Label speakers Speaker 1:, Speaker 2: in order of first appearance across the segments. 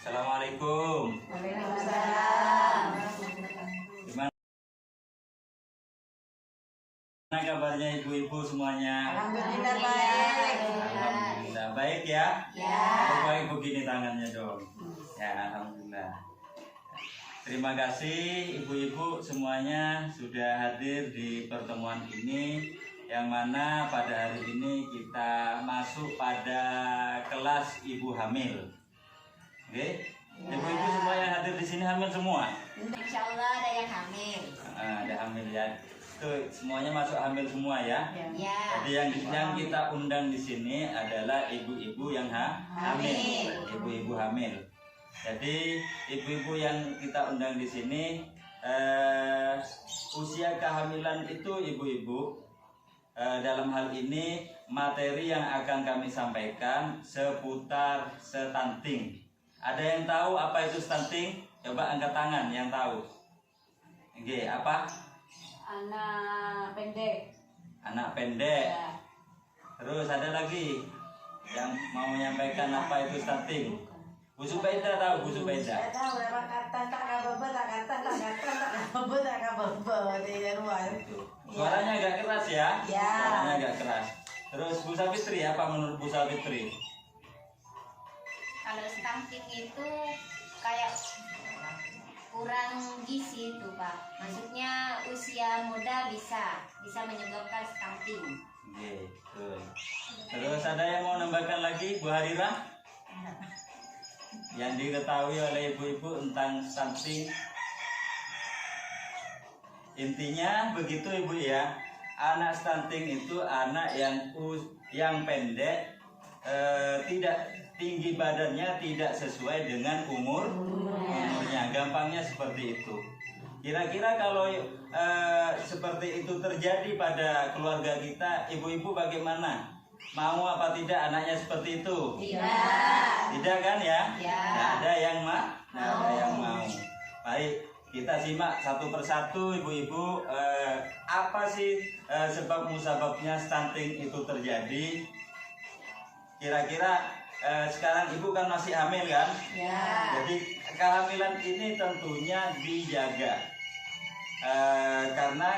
Speaker 1: Assalamualaikum.
Speaker 2: Waalaikumsalam.
Speaker 1: Gimana kabarnya ibu-ibu semuanya?
Speaker 2: Alhamdulillah baik.
Speaker 1: Alhamdulillah baik ya.
Speaker 2: Ya.
Speaker 1: Baik begini tangannya dong. Ya, alhamdulillah. Terima kasih ibu-ibu semuanya sudah hadir di pertemuan ini, yang mana pada hari ini kita masuk pada kelas ibu hamil. Oke, ibu-ibu semua yang hadir di sini hamil semua.
Speaker 2: Insya Allah ada yang hamil.
Speaker 1: Ada hamil ya. Itu semuanya masuk hamil semua ya.
Speaker 2: Ya.
Speaker 1: Jadi yang kita undang di sini adalah ibu-ibu yang hamil, ibu-ibu hamil. Jadi ibu-ibu yang kita undang di sini usia kehamilan itu ibu-ibu dalam hal ini materi yang akan kami sampaikan seputar stunting. Ada yang tahu apa itu stunting? Coba angkat tangan yang tahu. Oke, apa?
Speaker 2: Anak pendek.
Speaker 1: Anak pendek.
Speaker 2: Ya.
Speaker 1: Terus ada lagi yang mau menyampaikan apa itu stunting? Bu Subaidah tahu, Bu Subaidah?
Speaker 2: Saya tahu apa kata tak kabebe tak kata tak kabebe tak kabebe di luar.
Speaker 1: Suaranya agak keras ya?
Speaker 2: Ya.
Speaker 1: Suaranya agak keras. Terus Bu Safitri, apa menurut Bu Safitri?
Speaker 3: Kalau stunting itu kayak kurang gizi itu Pak. Maksudnya usia muda bisa menyebabkan stunting.
Speaker 1: Oke, betul. Terus ada yang mau nambahkan lagi, Bu Harira? Yang diketahui oleh ibu-ibu tentang stunting. Intinya begitu ibu ya. Anak stunting itu anak yang pendek, tidak tinggi badannya, tidak sesuai dengan umurnya. Gampangnya seperti itu. Kira-kira kalau seperti itu terjadi pada keluarga kita, ibu-ibu bagaimana? Mau apa tidak anaknya seperti itu? Tidak kan ya? Tidak ada yang mau. Baik, kita simak satu persatu ibu-ibu, apa sih sebab musababnya stunting itu terjadi? Kira-kira sekarang ibu kan masih hamil kan?
Speaker 2: Ya.
Speaker 1: Jadi kehamilan ini tentunya dijaga. Karena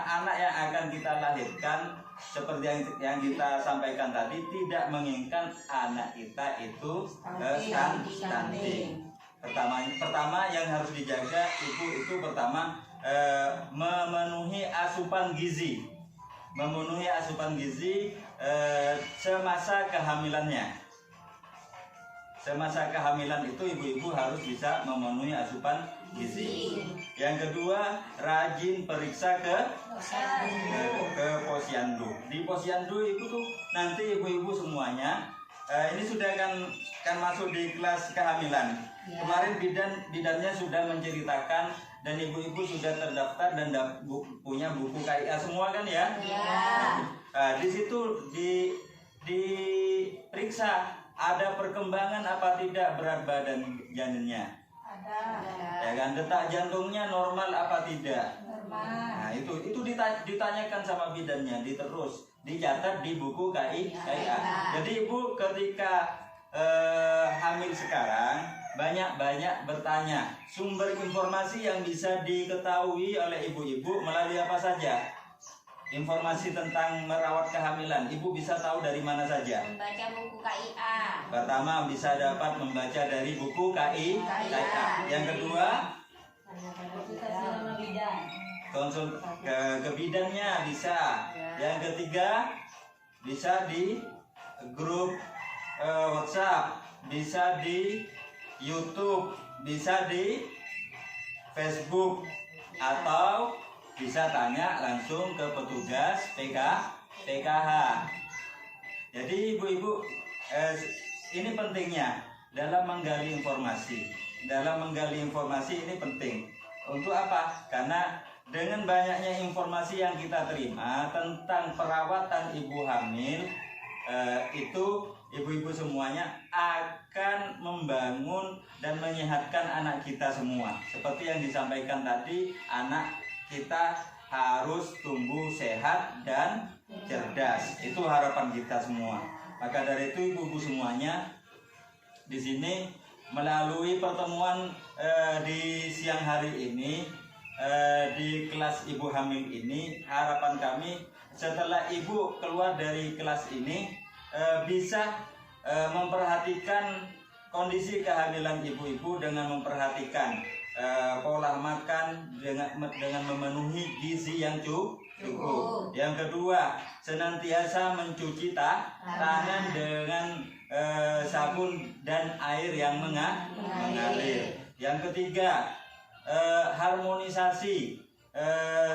Speaker 1: anak yang akan kita lahirkan seperti yang kita sampaikan tadi tidak menginginkan anak kita itu stunting. Pertama yang harus dijaga ibu itu pertama memenuhi asupan gizi. Memenuhi asupan gizi semasa kehamilannya. Semasa kehamilan itu ibu-ibu harus bisa memenuhi asupan gizi. Yang kedua, rajin periksa ke posyandu. Di posyandu itu tuh nanti ibu-ibu semuanya ini sudah kan masuk di kelas kehamilan. Kemarin bidannya sudah menceritakan dan ibu-ibu sudah terdaftar dan punya buku KIA semua kan ya? Di situ diperiksa ada perkembangan apa tidak berat badan janinnya. Ya kan, detak jantungnya normal apa tidak? Nah, itu ditanyakan sama bidannya, dicatat di buku KIA. Jadi ibu ketika hamil sekarang banyak bertanya. Sumber informasi yang bisa diketahui oleh ibu-ibu melalui apa saja? Informasi tentang merawat kehamilan, ibu bisa tahu dari mana saja?
Speaker 3: Membaca buku KIA.
Speaker 1: Pertama bisa dapat membaca dari buku KIA. Yang kedua, konsul ke bidannya bisa. Yang ketiga, bisa di grup WhatsApp, bisa di YouTube, bisa di Facebook, atau bisa tanya langsung ke petugas PKH. Jadi ibu-ibu ini pentingnya dalam menggali informasi. Dalam menggali informasi ini penting. Untuk apa? Karena dengan banyaknya informasi yang kita terima tentang perawatan ibu hamil, itu ibu-ibu semuanya akan membangun dan menyehatkan anak kita semua. Seperti yang disampaikan tadi, anak kita harus tumbuh sehat dan cerdas. Itu harapan kita semua. Maka dari itu ibu-ibu semuanya, di sini melalui pertemuan di siang hari ini di kelas ibu hamil ini, harapan kami setelah ibu keluar dari kelas ini bisa memperhatikan kondisi kehamilan ibu-ibu dengan memperhatikan pola makan dengan memenuhi gizi yang cukup. Yang kedua, senantiasa mencuci tangan dengan sabun dan air yang mengalir. Yang ketiga, harmonisasi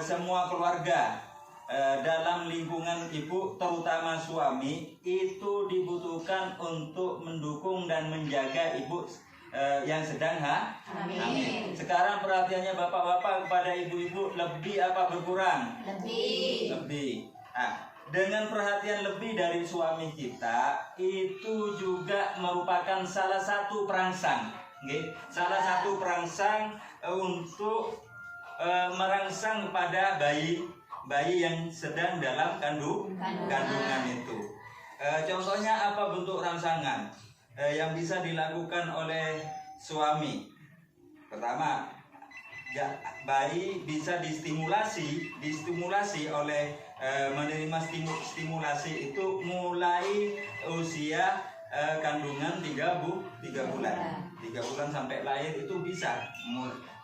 Speaker 1: semua keluarga dalam lingkungan ibu, terutama suami, itu dibutuhkan untuk mendukung dan menjaga ibu yang sedang hamil. Sekarang perhatiannya bapak-bapak kepada ibu-ibu lebih apa berkurang? Lebih. Nah, dengan perhatian lebih dari suami kita, itu juga merupakan salah satu perangsang, salah satu perangsang untuk merangsang kepada bayi yang sedang dalam kandungan itu. Contohnya apa bentuk rangsangan yang bisa dilakukan oleh suami? Pertama, bayi bisa distimulasi oleh menerima stimulasi itu mulai usia kandungan 3 bulan. 3 bulan sampai lahir itu bisa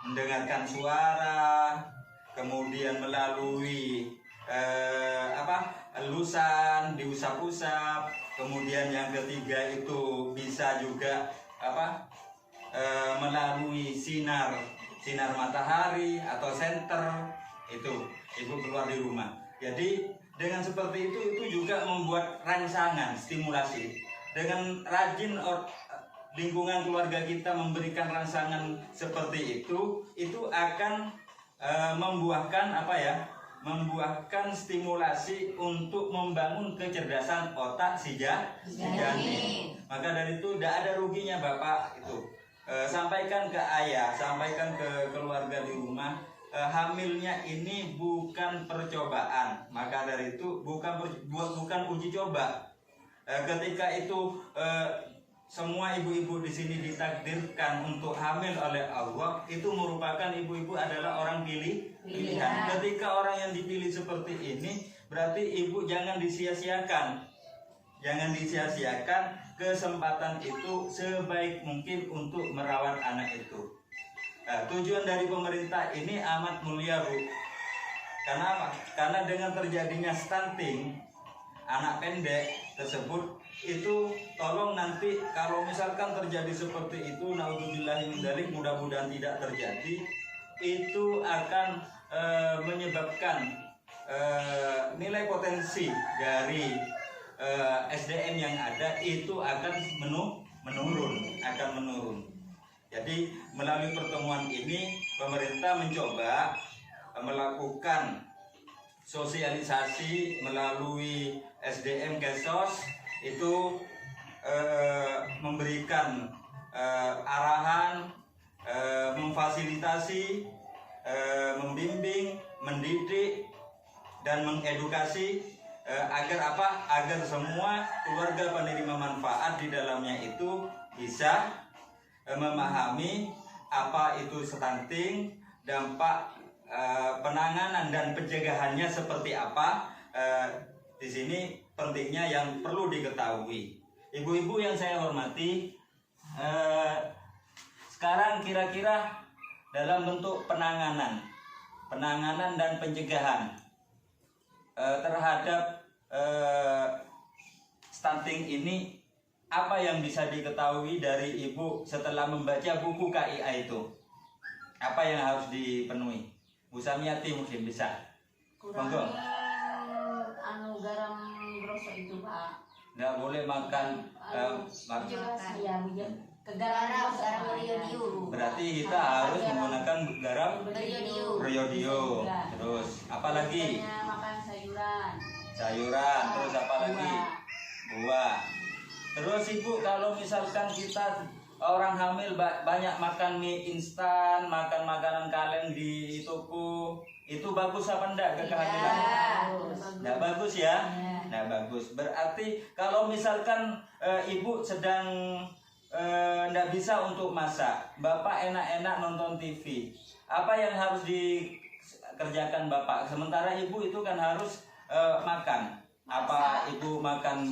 Speaker 1: mendengarkan suara, kemudian melalui elusan, diusap-usap. Kemudian yang ketiga itu bisa juga melalui sinar matahari atau senter itu ibu keluar di rumah. Jadi dengan seperti itu juga membuat rangsangan stimulasi. Dengan rajin lingkungan keluarga kita memberikan rangsangan seperti itu akan membuahkan stimulasi untuk membangun kecerdasan otak si janin. Maka dari itu tidak ada ruginya bapak itu sampaikan ke ayah, sampaikan ke keluarga di rumah, hamilnya ini bukan percobaan. Maka dari itu bukan uji coba. Ketika itu semua ibu-ibu di sini ditakdirkan untuk hamil oleh Allah, itu merupakan ibu-ibu adalah orang pilihan. Ketika orang yang dipilih seperti ini, berarti ibu jangan disia-siakan. Jangan disia-siakan kesempatan itu sebaik mungkin untuk merawat anak itu. Tujuan dari pemerintah ini amat mulia, Bu. Karena apa? Karena dengan terjadinya stunting anak pendek tersebut, itu tolong nanti kalau misalkan terjadi seperti itu, naudzubillahi min dzalik, mudah-mudahan tidak terjadi, itu akan menyebabkan nilai potensi dari SDM yang ada itu akan menurun. Jadi melalui pertemuan ini pemerintah mencoba melakukan sosialisasi melalui SDM Kesos, itu memberikan arahan, memfasilitasi, membimbing, mendidik, dan mengedukasi agar apa? Agar semua keluarga penerima manfaat di dalamnya itu bisa memahami apa itu stunting, dampak penanganan dan pencegahannya seperti apa. Di sini pentingnya yang perlu diketahui. Ibu-ibu yang saya hormati, sekarang kira-kira dalam bentuk penanganan dan pencegahan terhadap stunting ini, apa yang bisa diketahui dari ibu setelah membaca buku KIA itu? Apa yang harus dipenuhi? Bu Samiati mungkin bisa. Monggo.
Speaker 2: Garam rosok itu, Pak.
Speaker 1: Nggak boleh makan
Speaker 3: Garam beriodium.
Speaker 1: berarti kita harus menggunakan garam beriodium.
Speaker 2: Ya.
Speaker 1: Terus apa lagi?
Speaker 2: Makan
Speaker 1: Sayuran. Terus apa lagi? Buah. Terus ibu, kalau misalkan kita orang hamil banyak makan mie instan, makan makanan kaleng di toko, itu bagus apa enggak ke kehamilan? Enggak bagus ya? Nah bagus. Berarti kalau misalkan ibu sedang nggak bisa untuk masak, Bapak enak-enak nonton TV. Apa yang harus dikerjakan Bapak? Sementara Ibu itu kan harus makan. Apa Ibu makan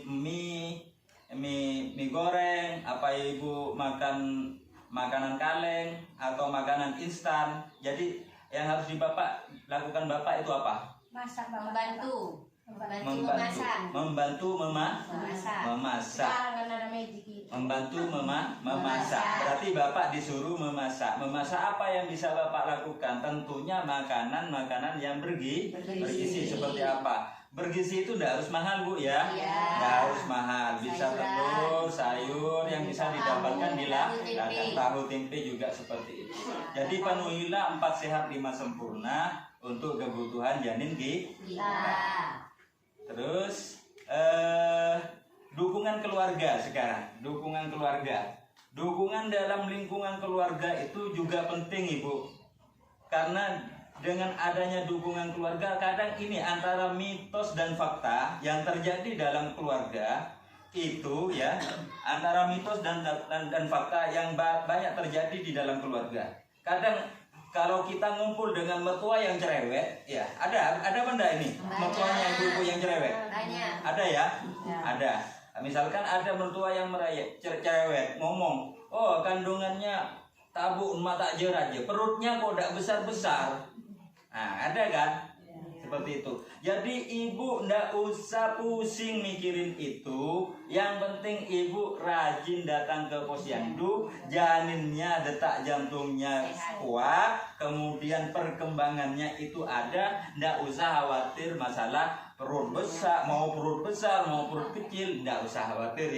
Speaker 1: mie goreng? Apa Ibu makan makanan kaleng atau makanan instan? Jadi yang harus lakukan Bapak itu apa?
Speaker 2: Masak
Speaker 3: Membantu memasak.
Speaker 1: Memasak.
Speaker 2: Sekarang kan ada magic itu.
Speaker 1: Membantu memasak. Berarti Bapak disuruh memasak. Memasak apa yang bisa Bapak lakukan? Tentunya makanan-makanan yang bergizi. Seperti apa? Bergizi itu tidak harus mahal, Bu, ya.
Speaker 3: Iya.
Speaker 1: Tidak harus mahal. Bisa
Speaker 3: Sayuran.
Speaker 1: telur, sayur yang bisa didapatkan di
Speaker 3: Tahu, tempe.
Speaker 1: tahu tempe juga seperti itu. Jadi penuhilah 4 sehat 5 sempurna untuk kebutuhan janin
Speaker 3: Kita.
Speaker 1: Terus dukungan keluarga sekarang, dukungan keluarga. Dukungan dalam lingkungan keluarga itu juga penting, Ibu. Karena dengan adanya dukungan keluarga, kadang ini antara mitos dan fakta yang terjadi dalam keluarga itu ya, antara mitos dan fakta yang banyak terjadi di dalam keluarga. Kadang kalau kita ngumpul dengan mertua yang cerewet, ya ada benda ini, mertuanya ibu-ibu yang cerewet.
Speaker 3: Banyak.
Speaker 1: Ada ya?
Speaker 2: Ya.
Speaker 1: Ada. Misalkan ada mertua yang cerewet, ngomong, oh kandungannya tabuk mata aja, perutnya kok tidak besar-besar. Nah, ada kan? Seperti itu. Jadi ibu ndak usah pusing mikirin itu. Yang penting ibu rajin datang ke posyandu, janinnya, detak jantungnya kuat, kemudian perkembangannya itu ada. Ndak usah khawatir masalah perut besar, mau perut kecil, ndak usah khawatir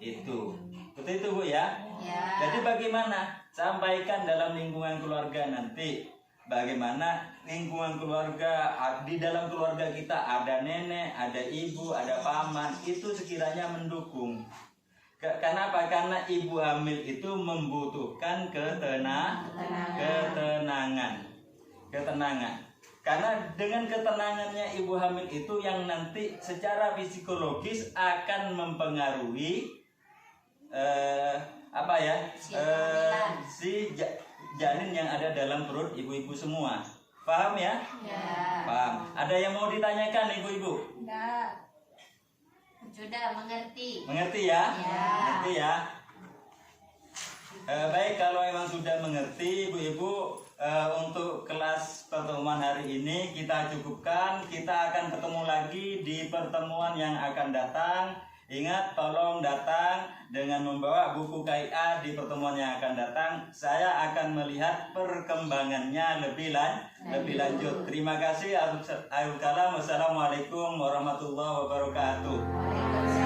Speaker 1: itu. Seperti itu, Bu, ya.
Speaker 3: Ya.
Speaker 1: Jadi bagaimana? Sampaikan dalam lingkungan keluarga nanti. Bagaimana lingkungan keluarga, di dalam keluarga kita ada nenek, ada ibu, ada paman, itu sekiranya mendukung. Kenapa? Karena ibu hamil itu membutuhkan ketenangan. Karena dengan ketenangannya ibu hamil itu yang nanti secara psikologis akan mempengaruhi janin yang ada dalam perut ibu-ibu semua. Paham ya?
Speaker 3: Ya.
Speaker 1: Paham. Ada yang mau ditanyakan ibu-ibu?
Speaker 2: Enggak.
Speaker 3: Sudah mengerti.
Speaker 1: Mengerti ya?
Speaker 3: Ya.
Speaker 1: Mengerti ya? Baik, kalau memang sudah mengerti ibu-ibu, untuk kelas pertemuan hari ini kita cukupkan. Kita akan ketemu lagi di pertemuan yang akan datang. Ingat, tolong datang dengan membawa buku KIA di pertemuan yang akan datang. Saya akan melihat perkembangannya lebih lanjut. Terima kasih. Akhirul kalam. Wassalamualaikum warahmatullahi wabarakatuh.
Speaker 2: Waalaikumsalam.